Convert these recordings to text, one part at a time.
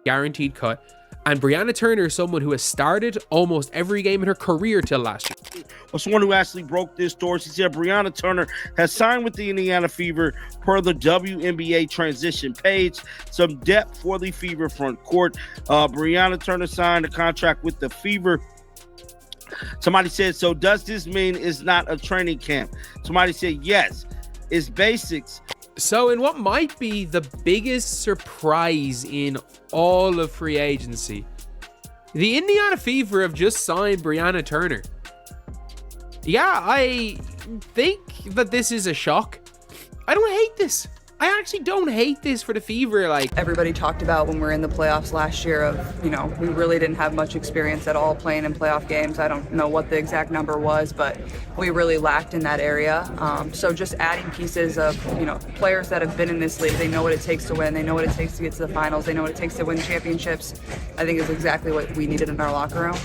guaranteed cut. And Brianna Turner is someone who has started almost every game in her career till last year. Well, someone who actually broke this story, she said Brianna Turner has signed with the Indiana Fever per the WNBA transition page. Some depth for the Fever front court. Brianna Turner signed a contract with the Fever. Somebody said, so does this mean it's not a training camp? Somebody said, yes, it's basics. So in what might be the biggest surprise in all of free agency, the Indiana Fever have just signed Brianna Turner. Yeah, I think that this is a shock. I don't hate this. I actually don't hate this for the Fever. Like, everybody talked about when we were in the playoffs last year of, we really didn't have much experience at all playing in playoff games. I don't know what the exact number was, but we really lacked in that area. So just adding pieces of, players that have been in this league, they know what it takes to win. They know what it takes to get to the finals. They know what it takes to win championships. I think is exactly what we needed in our locker room.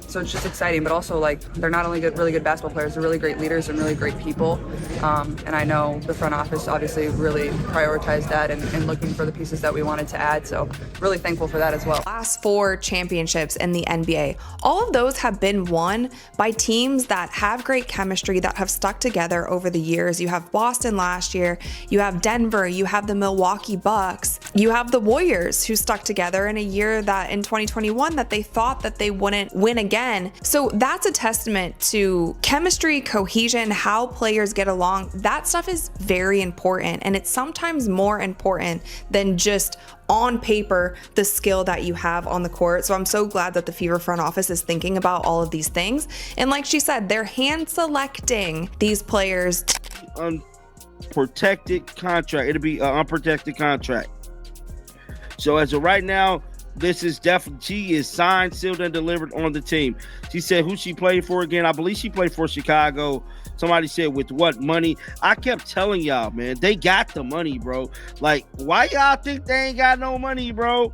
So it's just exciting, but also they're not only really good basketball players, they're really great leaders and really great people. And I know the front office obviously really prioritized that and looking for the pieces that we wanted to add. So really thankful for that as well. Last 4 championships in the NBA, all of those have been won by teams that have great chemistry, that have stuck together over the years. You have Boston last year, you have Denver, you have the Milwaukee Bucks, you have the Warriors who stuck together in a year that in 2021 that they thought that they wouldn't win again. So that's a testament to chemistry, cohesion, how players get along. That stuff is very important, and it's sometimes more important than just on paper the skill that you have on the court. So I'm so glad that the Fever front office is thinking about all of these things. And like she said, they're hand selecting these players. Unprotected contract. It'll be an unprotected contract. So as of right now, this is definitely, she is signed, sealed, and delivered on the team. She said who she played for again. I believe she played for Chicago. Somebody said with what money. I kept telling y'all, man, they got the money, bro. Like, why y'all think they ain't got no money, bro?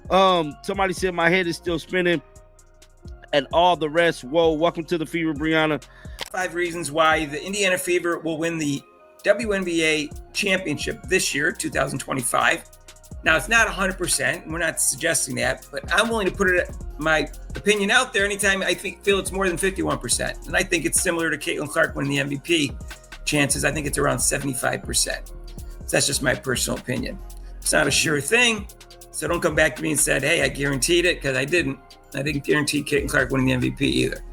Somebody said my head is still spinning and all the rest. Whoa, welcome to the Fever, Brianna. 5 reasons why the Indiana Fever will win the WNBA championship this year, 2025. Now, it's not 100%. We're not suggesting that, but I'm willing to put my opinion out there anytime I feel it's more than 51%. And I think it's similar to Caitlin Clark winning the MVP chances. I think it's around 75%. So that's just my personal opinion. It's not a sure thing. So don't come back to me and say, hey, I guaranteed it, because I didn't. I didn't guarantee Caitlin Clark winning the MVP either.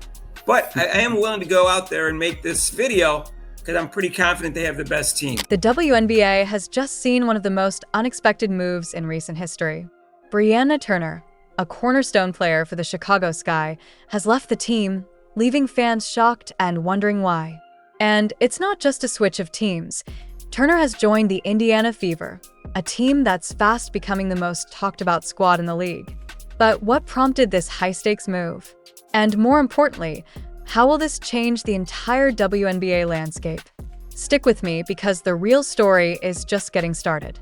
But I am willing to go out there and make this video because I'm pretty confident they have the best team. The WNBA has just seen one of the most unexpected moves in recent history. Brianna Turner, a cornerstone player for the Chicago Sky, has left the team, leaving fans shocked and wondering why. And it's not just a switch of teams. Turner has joined the Indiana Fever, a team that's fast becoming the most talked about squad in the league. But what prompted this high-stakes move? And more importantly, how will this change the entire WNBA landscape? Stick with me because the real story is just getting started.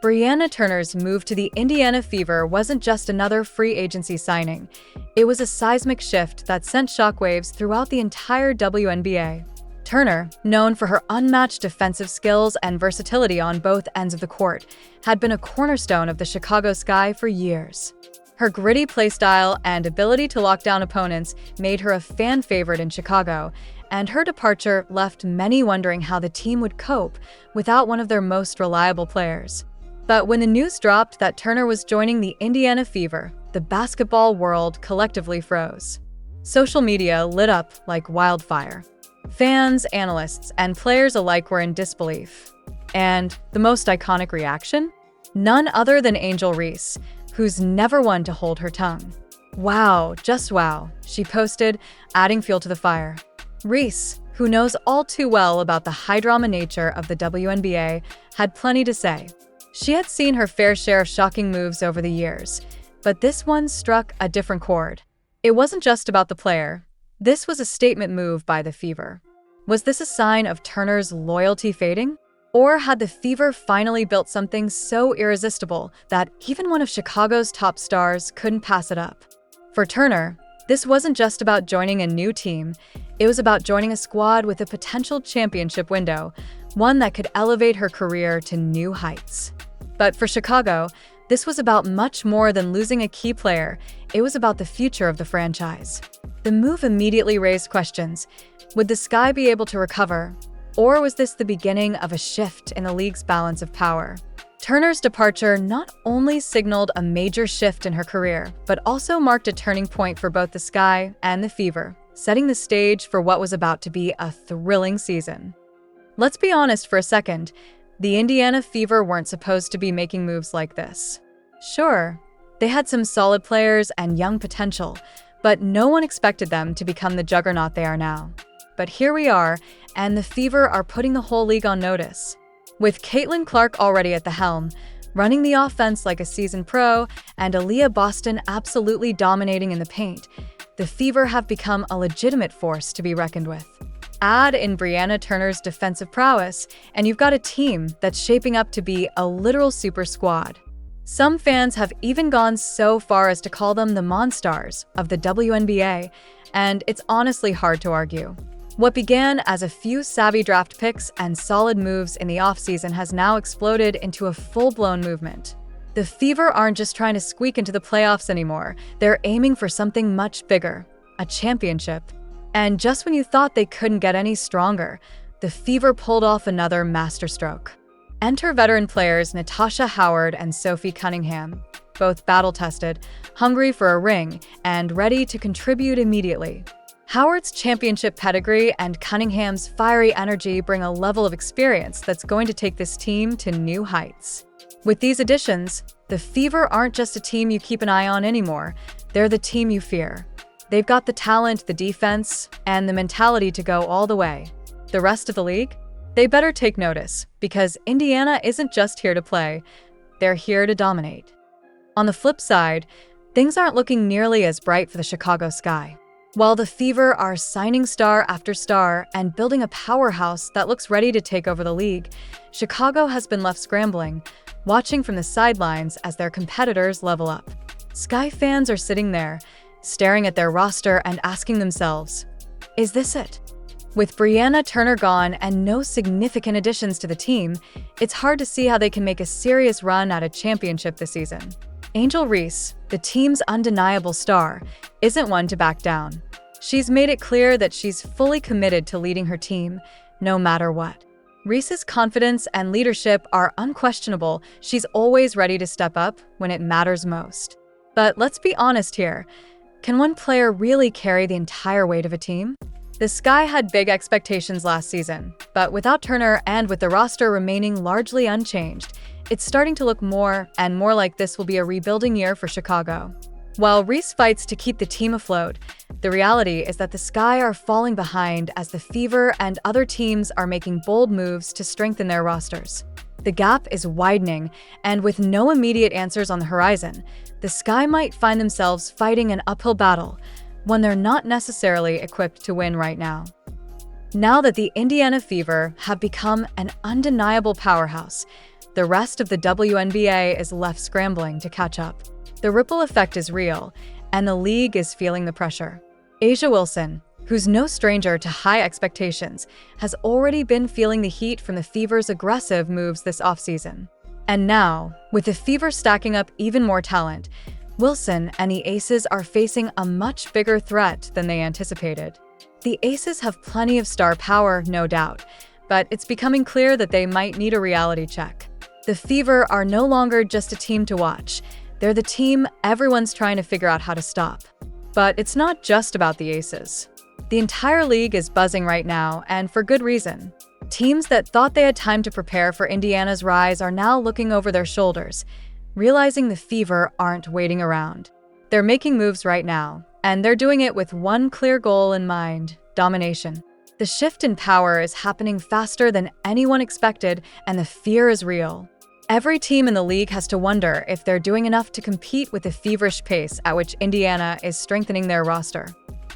Brianna Turner's move to the Indiana Fever wasn't just another free agency signing. It was a seismic shift that sent shockwaves throughout the entire WNBA. Turner, known for her unmatched defensive skills and versatility on both ends of the court, had been a cornerstone of the Chicago Sky for years. Her gritty playstyle and ability to lock down opponents made her a fan favorite in Chicago, and her departure left many wondering how the team would cope without one of their most reliable players. But when the news dropped that Turner was joining the Indiana Fever, the basketball world collectively froze. Social media lit up like wildfire. Fans, analysts, and players alike were in disbelief. And the most iconic reaction? None other than Angel Reese, who's never one to hold her tongue. Wow, just wow, she posted, adding fuel to the fire. Reese, who knows all too well about the high-drama nature of the WNBA, had plenty to say. She had seen her fair share of shocking moves over the years, but this one struck a different chord. It wasn't just about the player. This was a statement move by the Fever. Was this a sign of Turner's loyalty fading? Or had the Fever finally built something so irresistible that even one of Chicago's top stars couldn't pass it up? For Turner, this wasn't just about joining a new team. It was about joining a squad with a potential championship window, one that could elevate her career to new heights. But for Chicago, This was about much more than losing a key player. It was about the future of the franchise. The move immediately raised questions. Would the Sky be able to recover? Or was this the beginning of a shift in the league's balance of power? Turner's departure not only signaled a major shift in her career, but also marked a turning point for both the Sky and the Fever, setting the stage for what was about to be a thrilling season. Let's be honest for a second. The Indiana Fever weren't supposed to be making moves like this. Sure, they had some solid players and young potential, but no one expected them to become the juggernaut they are now. But here we are, and the Fever are putting the whole league on notice. With Caitlin Clark already at the helm, running the offense like a seasoned pro, and Aaliyah Boston absolutely dominating in the paint, the Fever have become a legitimate force to be reckoned with. Add in Brianna Turner's defensive prowess, and you've got a team that's shaping up to be a literal super squad. Some fans have even gone so far as to call them the Monstars of the WNBA, and it's honestly hard to argue. What began as a few savvy draft picks and solid moves in the offseason has now exploded into a full-blown movement. The Fever aren't just trying to squeak into the playoffs anymore, they're aiming for something much bigger, a championship. And just when you thought they couldn't get any stronger, the Fever pulled off another masterstroke. Enter veteran players Natasha Howard and Sophie Cunningham, both battle-tested, hungry for a ring, and ready to contribute immediately. Howard's championship pedigree and Cunningham's fiery energy bring a level of experience that's going to take this team to new heights. With these additions, the Fever aren't just a team you keep an eye on anymore, they're the team you fear. They've got the talent, the defense, and the mentality to go all the way. The rest of the league? They better take notice, because Indiana isn't just here to play, they're here to dominate. On the flip side, things aren't looking nearly as bright for the Chicago Sky. While the Fever are signing star after star and building a powerhouse that looks ready to take over the league, Chicago has been left scrambling, watching from the sidelines as their competitors level up. Sky fans are sitting there, staring at their roster and asking themselves, is this it? With Brianna Turner gone and no significant additions to the team, it's hard to see how they can make a serious run at a championship this season. Angel Reese, the team's undeniable star, isn't one to back down. She's made it clear that she's fully committed to leading her team, no matter what. Reese's confidence and leadership are unquestionable. She's always ready to step up when it matters most. But let's be honest here. Can one player really carry the entire weight of a team? The Sky had big expectations last season, but without Turner and with the roster remaining largely unchanged, it's starting to look more and more like this will be a rebuilding year for Chicago. While Reese fights to keep the team afloat, the reality is that the Sky are falling behind as the Fever and other teams are making bold moves to strengthen their rosters. The gap is widening, and with no immediate answers on the horizon, the Sky might find themselves fighting an uphill battle, one they're not necessarily equipped to win right now. Now that the Indiana Fever have become an undeniable powerhouse, the rest of the WNBA is left scrambling to catch up. The ripple effect is real, and the league is feeling the pressure. A'ja Wilson, who's no stranger to high expectations, has already been feeling the heat from the Fever's aggressive moves this offseason. And now, with the Fever stacking up even more talent, Wilson and the Aces are facing a much bigger threat than they anticipated. The Aces have plenty of star power, no doubt, but it's becoming clear that they might need a reality check. The Fever are no longer just a team to watch. They're the team everyone's trying to figure out how to stop. But it's not just about the Aces. The entire league is buzzing right now, and for good reason. Teams that thought they had time to prepare for Indiana's rise are now looking over their shoulders, realizing the Fever aren't waiting around. They're making moves right now, and they're doing it with one clear goal in mind: domination. The shift in power is happening faster than anyone expected, and the fear is real. Every team in the league has to wonder if they're doing enough to compete with the feverish pace at which Indiana is strengthening their roster.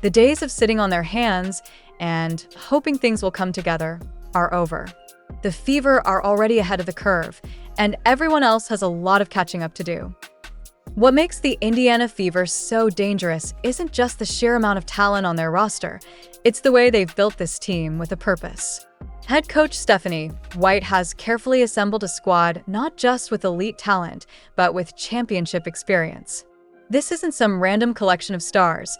The days of sitting on their hands and hoping things will come together are over. The Fever are already ahead of the curve, and everyone else has a lot of catching up to do. What makes the Indiana Fever so dangerous isn't just the sheer amount of talent on their roster, it's the way they've built this team with a purpose. Head coach Stephanie White has carefully assembled a squad not just with elite talent, but with championship experience. This isn't some random collection of stars.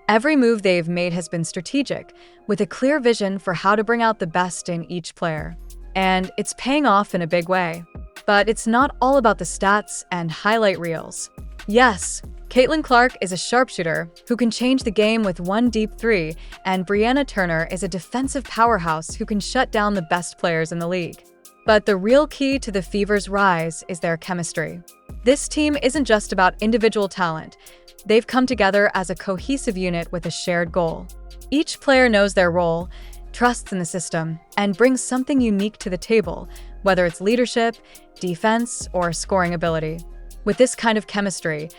Every move they've made has been strategic, with a clear vision for how to bring out the best in each player. And it's paying off in a big way. But it's not all about the stats and highlight reels. Yes, Caitlin Clark is a sharpshooter who can change the game with one deep three, and Brianna Turner is a defensive powerhouse who can shut down the best players in the league. But the real key to the Fever's rise is their chemistry. This team isn't just about individual talent. They've come together as a cohesive unit with a shared goal. Each player knows their role, trusts in the system, and brings something unique to the table, whether it's leadership, defense, or scoring ability. With this kind of chemistry,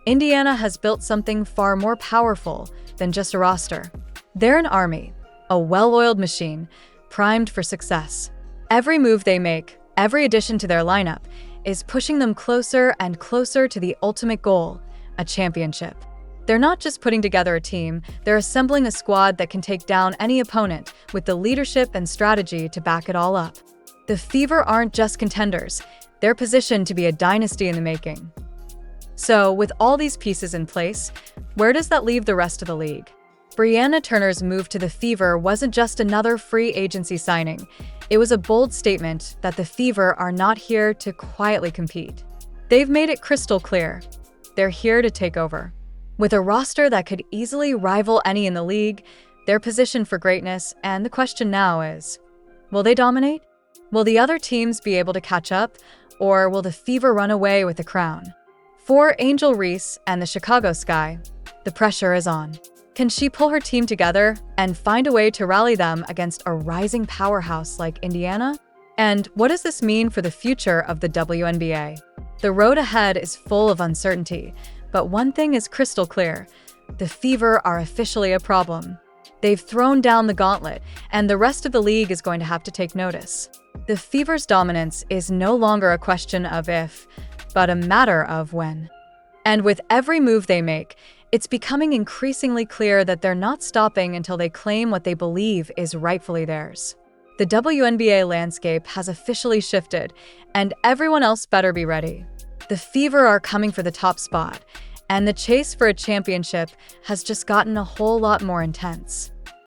Indiana has built something far more powerful than just a roster. They're an army, a well-oiled machine, primed for success. Every move they make, every addition to their lineup, is pushing them closer and closer to the ultimate goal, a championship. They're not just putting together a team, they're assembling a squad that can take down any opponent with the leadership and strategy to back it all up. The Fever aren't just contenders, they're positioned to be a dynasty in the making. So, with all these pieces in place, where does that leave the rest of the league? Brianna Turner's move to the Fever wasn't just another free agency signing. It was a bold statement that the Fever are not here to quietly compete. They've made it crystal clear. They're here to take over. With a roster that could easily rival any in the league, they're positioned for greatness, and the question now is, will they dominate? Will the other teams be able to catch up, or will the Fever run away with the crown? For Angel Reese and the Chicago Sky, the pressure is on. Can she pull her team together and find a way to rally them against a rising powerhouse like Indiana? And what does this mean for the future of the WNBA? The road ahead is full of uncertainty, but one thing is crystal clear. The Fever are officially a problem. They've thrown down the gauntlet, and the rest of the league is going to have to take notice. The Fever's dominance is no longer a question of if, but a matter of when. And with every move they make, it's becoming increasingly clear that they're not stopping until they claim what they believe is rightfully theirs. The WNBA landscape has officially shifted, and everyone else better be ready. The Fever are coming for the top spot, and the chase for a championship has just gotten a whole lot more intense.